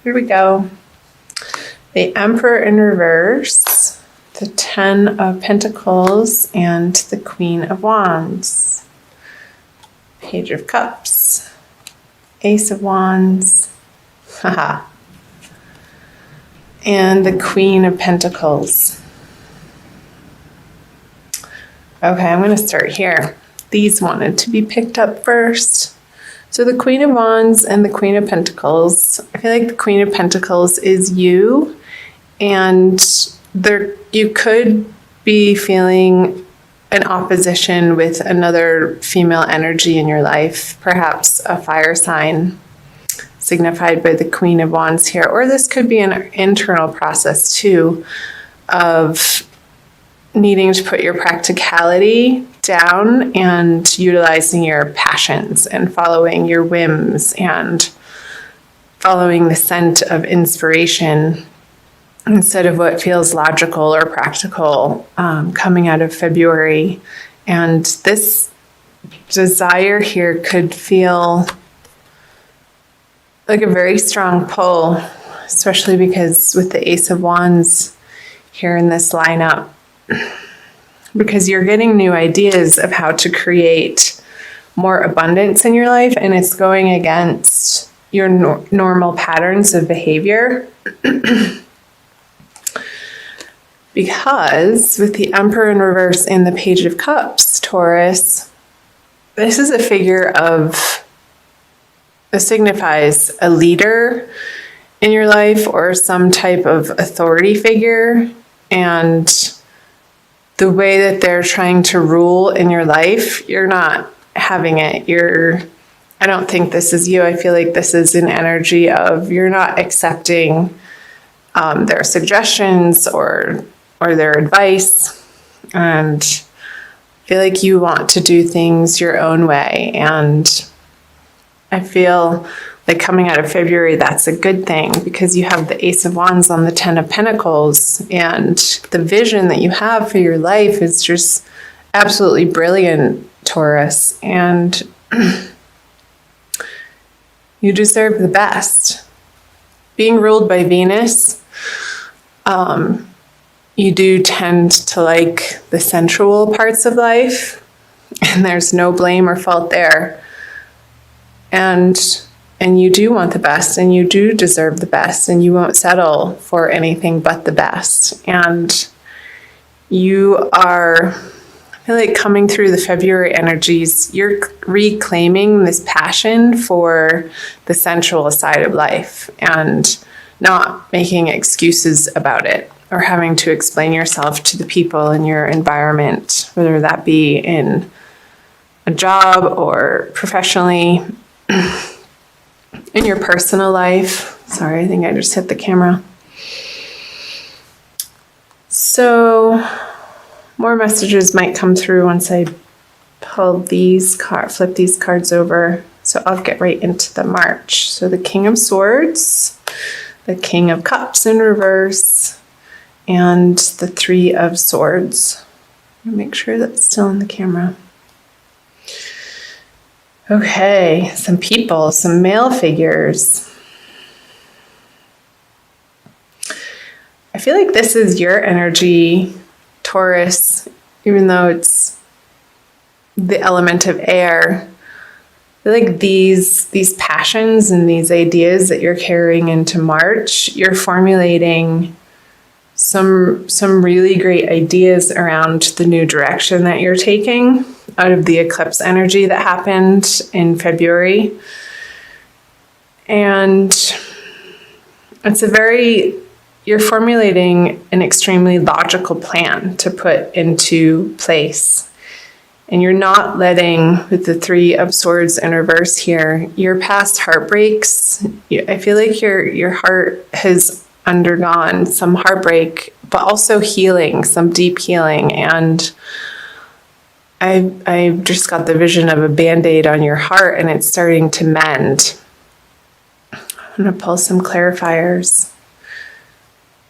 Here we go. The Emperor in reverse, the Ten of Pentacles, and the Queen of Wands. Page of Cups, Ace of Wands, haha, and the Queen of Pentacles. Okay, I'm going to start here. These wanted to be picked up first. So the Queen of Wands and the Queen of Pentacles. I feel like the Queen of Pentacles is you, and you could be feeling an opposition with another female energy in your life, perhaps a fire sign signified by the Queen of Wands here. Or this could be an internal process too of needing to put your practicality down and utilizing your passions and following your whims and following the scent of inspiration instead of what feels logical or practical coming out of February. And this desire here could feel like a very strong pull, especially because with the Ace of Wands here in this lineup, because you're getting new ideas of how to create more abundance in your life, and it's going against your normal patterns of behavior. Because with the Emperor in reverse and the Page of Cups, Taurus, this is a figure of, this signifies a leader in your life or some type of authority figure, and the way that they're trying to rule in your life, you're not having it. I don't think this is you. I feel like this is an energy of you're not accepting their suggestions or their advice, and I feel like you want to do things your own way. And I feel like coming out of February, that's a good thing, because you have the Ace of Wands on the Ten of Pentacles, and the vision that you have for your life is just absolutely brilliant, Taurus, and you deserve the best. Being ruled by Venus, you do tend to like the sensual parts of life, and there's no blame or fault there. And you do want the best, and you do deserve the best, and you won't settle for anything but the best. And you are, I feel like coming through the February energies, you're reclaiming this passion for the sensual side of life and not making excuses about it or having to explain yourself to the people in your environment, whether that be in a job or professionally. In your personal life. Sorry, I think I just hit the camera. So more messages might come through once I flip these cards over. So I'll get right into the March. So the King of Swords, the King of Cups in reverse, and the Three of Swords. Make sure that's still in the camera. Okay, some people, some male figures. I feel like this is your energy, Taurus, even though it's the element of air. I feel like these passions and these ideas that you're carrying into March, you're formulating some really great ideas around the new direction that you're taking out of the eclipse energy that happened in February. And you're formulating an extremely logical plan to put into place. And you're not letting, with the Three of Swords in reverse here, your past heartbreaks. I feel like your heart has undergone some heartbreak, but also healing, some deep healing. And I just got the vision of a Band-Aid on your heart, and it's starting to mend. I'm going to pull some clarifiers.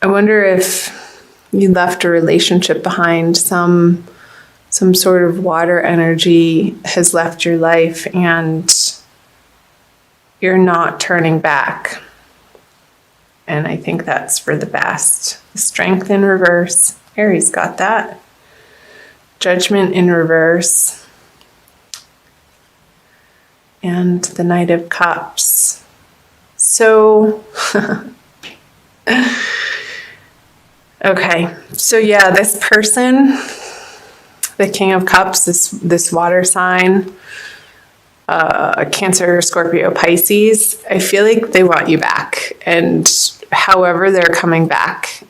I wonder if you left a relationship behind, some sort of water energy has left your life, and you're not turning back. And I think that's for the best. Strength in reverse. Aries got that. Judgment in reverse. And the Knight of Cups. So, okay. So yeah, this person, the King of Cups, this water sign, Cancer, Scorpio, Pisces, I feel like they want you back. And however they're coming back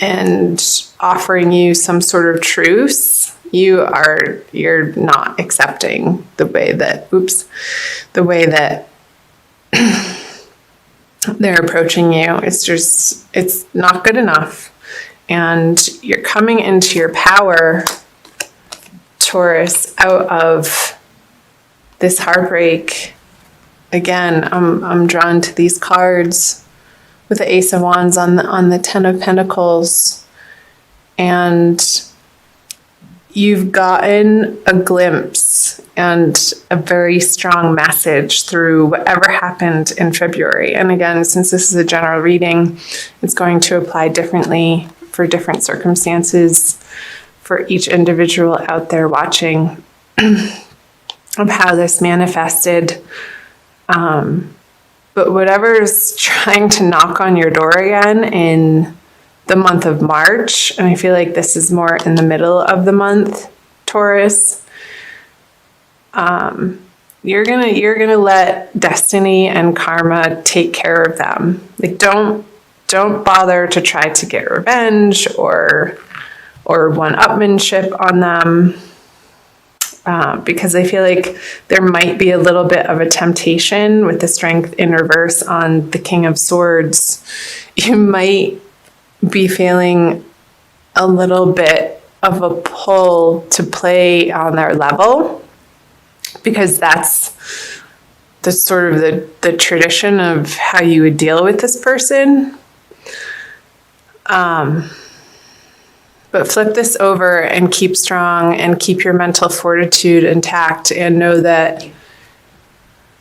and offering you some sort of truce, you're not accepting the way that they're approaching you. It's not good enough. And you're coming into your power, Taurus, out of this heartbreak. Again, I'm drawn to these cards with the Ace of Wands on the Ten of Pentacles, and you've gotten a glimpse and a very strong message through whatever happened in February. And again, since this is a general reading, it's going to apply differently for different circumstances for each individual out there watching, of how this manifested. But whatever's trying to knock on your door again in the month of March, and I feel like this is more in the middle of the month, Taurus, you're gonna let destiny and karma take care of them. Like, don't bother to try to get revenge or one-upmanship on them. Because I feel like there might be a little bit of a temptation with the Strength in reverse on the King of Swords. You might be feeling a little bit of a pull to play on their level, because that's the sort of the tradition of how you would deal with this person. But flip this over and keep strong and keep your mental fortitude intact, and know that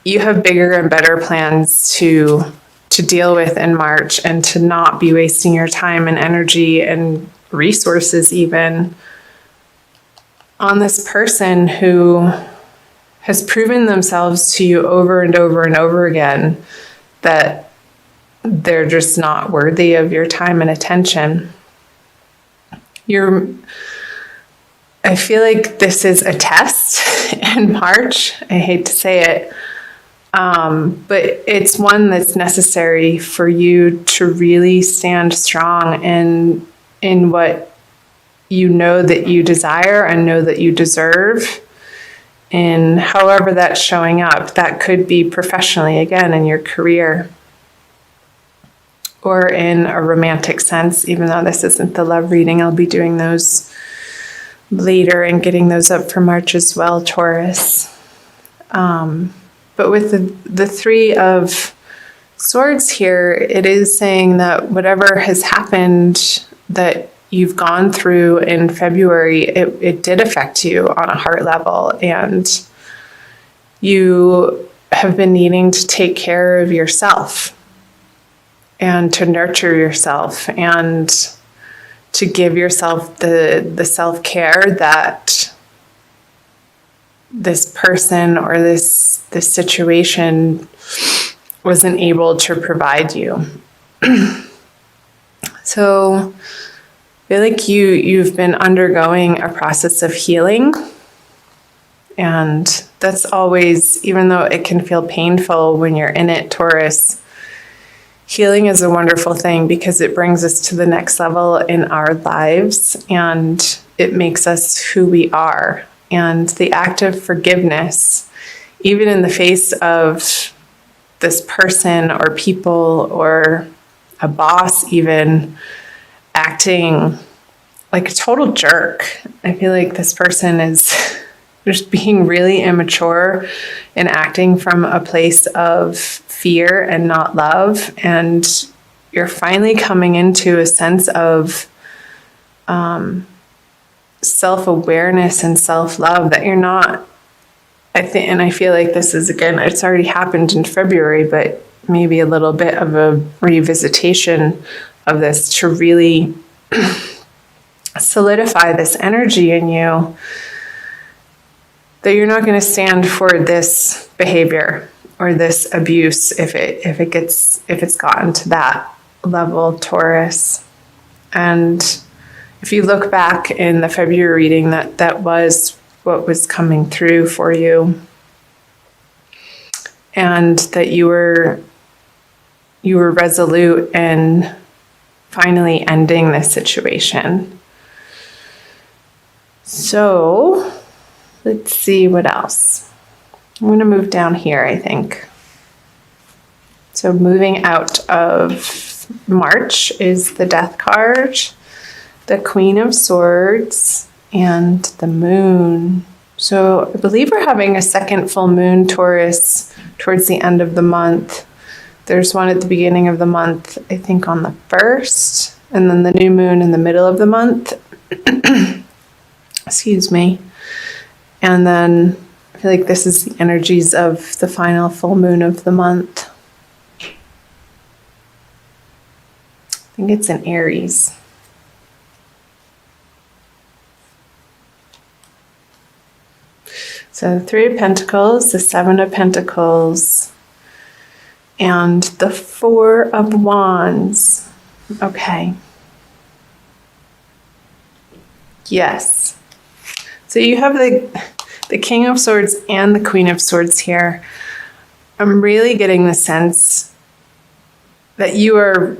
you have bigger and better plans to deal with in March, and to not be wasting your time and energy and resources even on this person who has proven themselves to you over and over and over again that they're just not worthy of your time and attention. I feel like this is a test in March. I hate to say it, but it's one that's necessary for you to really stand strong in what you know that you desire and know that you deserve, and however that's showing up. That could be professionally, again, in your career, or in a romantic sense. Even though this isn't the love reading, I'll be doing those later and getting those up for March as well, Taurus. But with the Three of Swords here, it is saying that whatever has happened that you've gone through in February, it did affect you on a heart level, and you have been needing to take care of yourself and to nurture yourself and to give yourself the self-care that this person or this situation wasn't able to provide you. So I feel like you've been undergoing a process of healing, and that's always, even though it can feel painful when you're in it, Taurus, healing is a wonderful thing because it brings us to the next level in our lives, and it makes us who we are. And the act of forgiveness, even in the face of this person or people or a boss even acting like a total jerk. I feel like this person is just being really immature and acting from a place of fear and not love. And you're finally coming into a sense of self-awareness and self-love that you're not, I feel like this is, again, it's already happened in February, but maybe a little bit of a revisitation of this to really solidify this energy in you that you're not going to stand for this behavior or this abuse if it's gotten to that level, Taurus. And if you look back in the February reading, that was what was coming through for you, and that you were resolute in finally ending this situation. So let's see what else. I'm going to move down here, I think. So moving out of March is the Death card, the Queen of Swords, and the Moon. So I believe we're having a second full moon, Taurus, towards the end of the month. There's one at the beginning of the month, I think on the 1st, and then the new moon in the middle of the month. Excuse me. And then I feel like this is the energies of the final full moon of the month. I think it's in Aries. So the 3 of Pentacles, the 7 of Pentacles, and the 4 of Wands. Okay. Yes. So you have the King of Swords and the Queen of Swords here. I'm really getting the sense that you are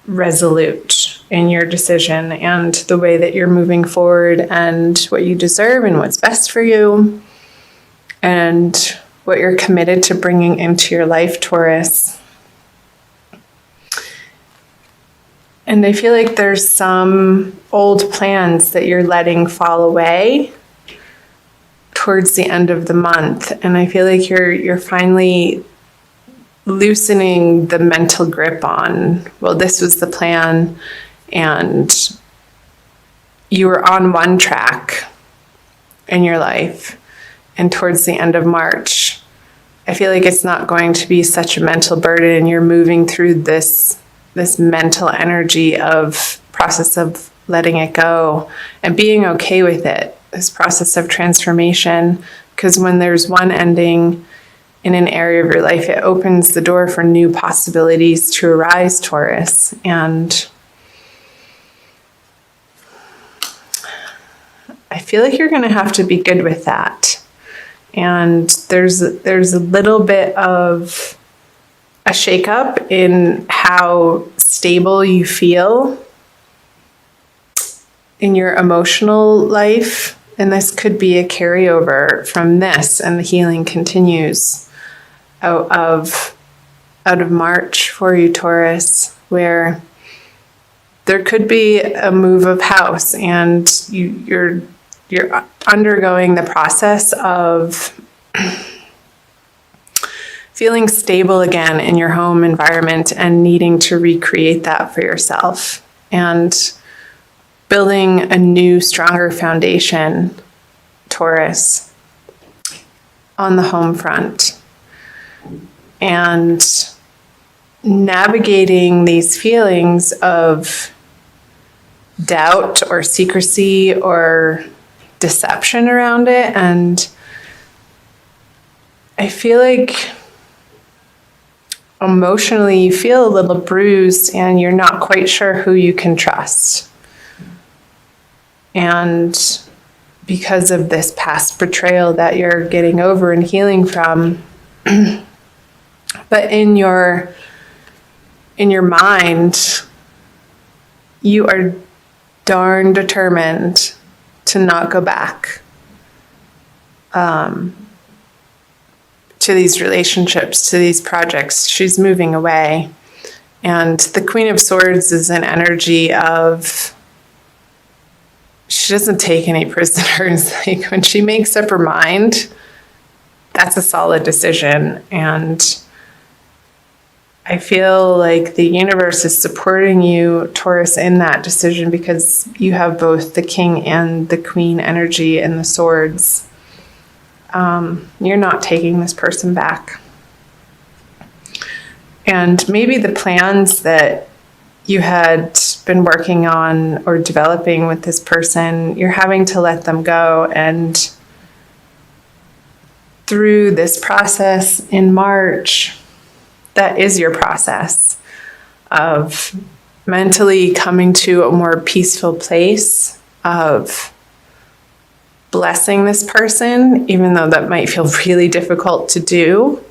resolute in your decision and the way that you're moving forward and what you deserve and what's best for you and what you're committed to bringing into your life, Taurus. And I feel like there's some old plans that you're letting fall away towards the end of the month. And I feel like you're finally loosening the mental grip on, well, this was the plan, and you were on one track in your life. And towards the end of March, I feel like it's not going to be such a mental burden, and you're moving through this mental energy of process of letting it go and being okay with it, this process of transformation. Because when there's one ending in an area of your life, it opens the door for new possibilities to arise, Taurus. And I feel like you're going to have to be good with that. And there's a little bit of a shakeup in how stable you feel in your emotional life. And this could be a carryover from this, and the healing continues out of March for you, Taurus, where there could be a move of house, and you're undergoing the process of feeling stable again in your home environment and needing to recreate that for yourself and building a new, stronger foundation, Taurus, on the home front. And navigating these feelings of doubt or secrecy or deception around it. And I feel like emotionally you feel a little bruised and you're not quite sure who you can trust. And because of this past betrayal that you're getting over and healing from, but in your mind, you are darn determined to not go back to these relationships, to these projects. She's moving away. And the Queen of Swords is an energy of, she doesn't take any prisoners. Like, when she makes up her mind, that's a solid decision. And I feel like the universe is supporting you, Taurus, in that decision, because you have both the King and the Queen energy in the swords. You're not taking this person back. And maybe the plans that you had been working on or developing with this person, you're having to let them go. And through this process in March, that is your process of mentally coming to a more peaceful place of blessing this person, even though that might feel really difficult to do.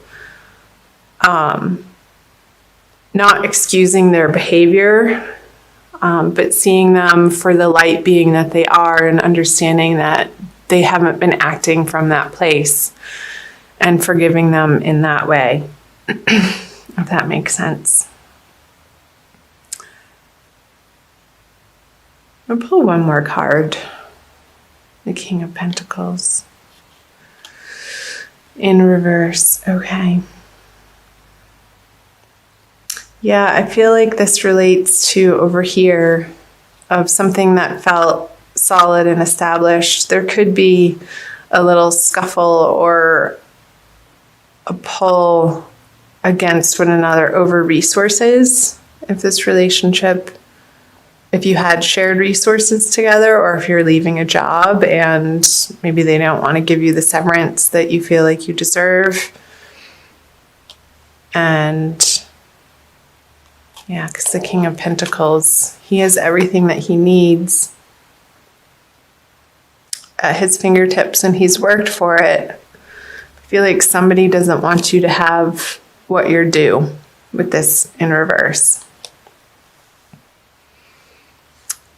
Not excusing their behavior, but seeing them for the light being that they are, and understanding that they haven't been acting from that place, and forgiving them in that way, if that makes sense. I'll pull one more card. The King of Pentacles. In reverse. Okay. Yeah, I feel like this relates to over here of something that felt solid and established. There could be a little scuffle or a pull against one another over resources. If this relationship, if you had shared resources together, or if you're leaving a job and maybe they don't want to give you the severance that you feel like you deserve. And yeah, because the King of Pentacles, he has everything that he needs at his fingertips and he's worked for it. I feel like somebody doesn't want you to have what you're due with this in reverse.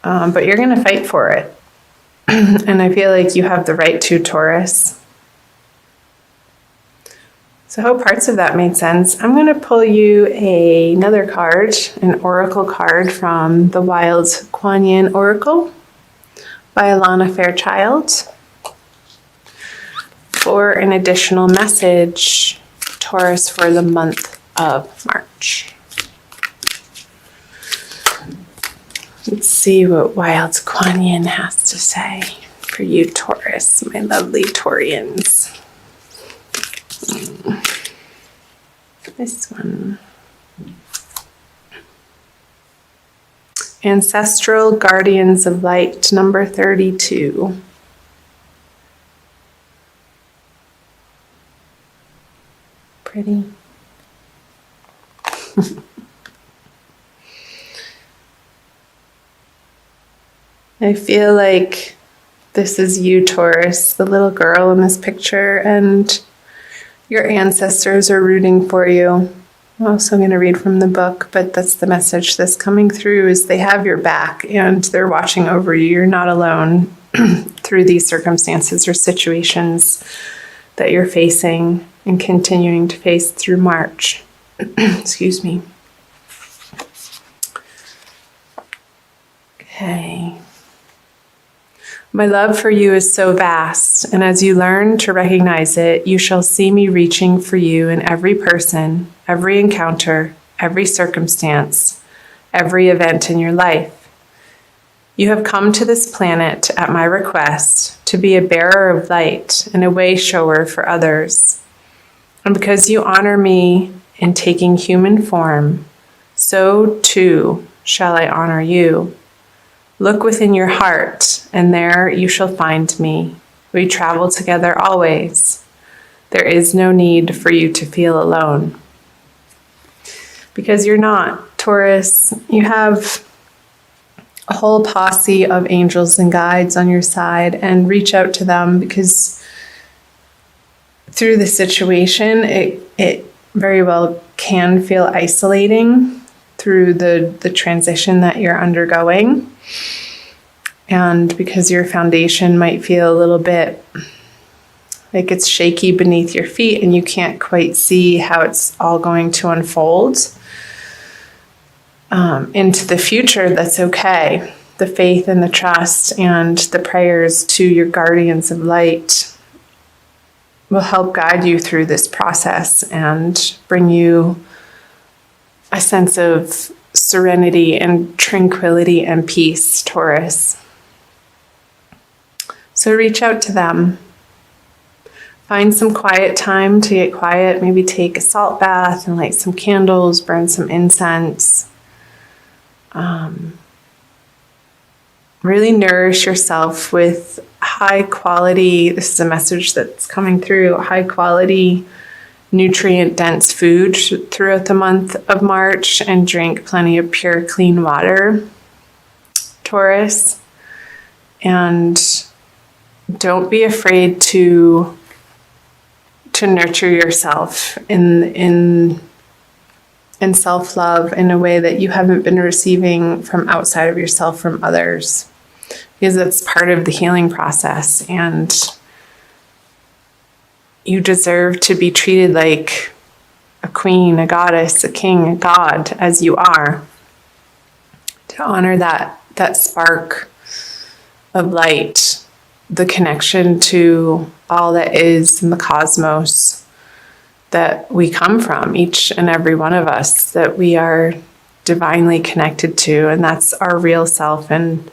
But you're going to fight for it. And I feel like you have the right to, Taurus. So I hope parts of that made sense. I'm going to pull you another card, an oracle card from the Wild Kuan Yin Oracle by Alana Fairchild for an additional message, Taurus, for the month of March. Let's see what Wild Kuan Yin has to say for you, Taurus, my lovely Taurians. This one. Ancestral Guardians of Light, number 32. Pretty. I feel like this is you, Taurus, the little girl in this picture, and your ancestors are rooting for you. I'm also going to read from the book, but that's the message that's coming through, is they have your back and they're watching over you. You're not alone through these circumstances or situations that you're facing and continuing to face through March. Excuse me. Okay. My love for you is so vast, and as you learn to recognize it, you shall see me reaching for you in every person, every encounter, every circumstance, every event in your life. You have come to this planet at my request to be a bearer of light and a way shower for others. And because you honor me in taking human form, so too shall I honor you. Look within your heart, and there you shall find me. We travel together always. There is no need for you to feel alone. Because you're not, Taurus. You have a whole posse of angels and guides on your side, and reach out to them, because through the situation, it very well can feel isolating through the transition that you're undergoing. And because your foundation might feel a little bit like it's shaky beneath your feet and you can't quite see how it's all going to unfold into the future, that's okay. The faith and the trust and the prayers to your guardians of light will help guide you through this process and bring you a sense of serenity and tranquility and peace, Taurus. So reach out to them. Find some quiet time to get quiet. Maybe take a salt bath and light some candles, burn some incense. Really nourish yourself with high quality, this is a message that's coming through, high quality, nutrient dense food throughout the month of March, and drink plenty of pure, clean water, Taurus. And don't be afraid to nurture yourself in self-love in a way that you haven't been receiving from outside of yourself from others, because that's part of the healing process, and you deserve to be treated like a queen, a goddess, a king, a god, as you are, to honor that spark of light, the connection to all that is in the cosmos that we come from, each and every one of us, that we are divinely connected to, and that's our real self. And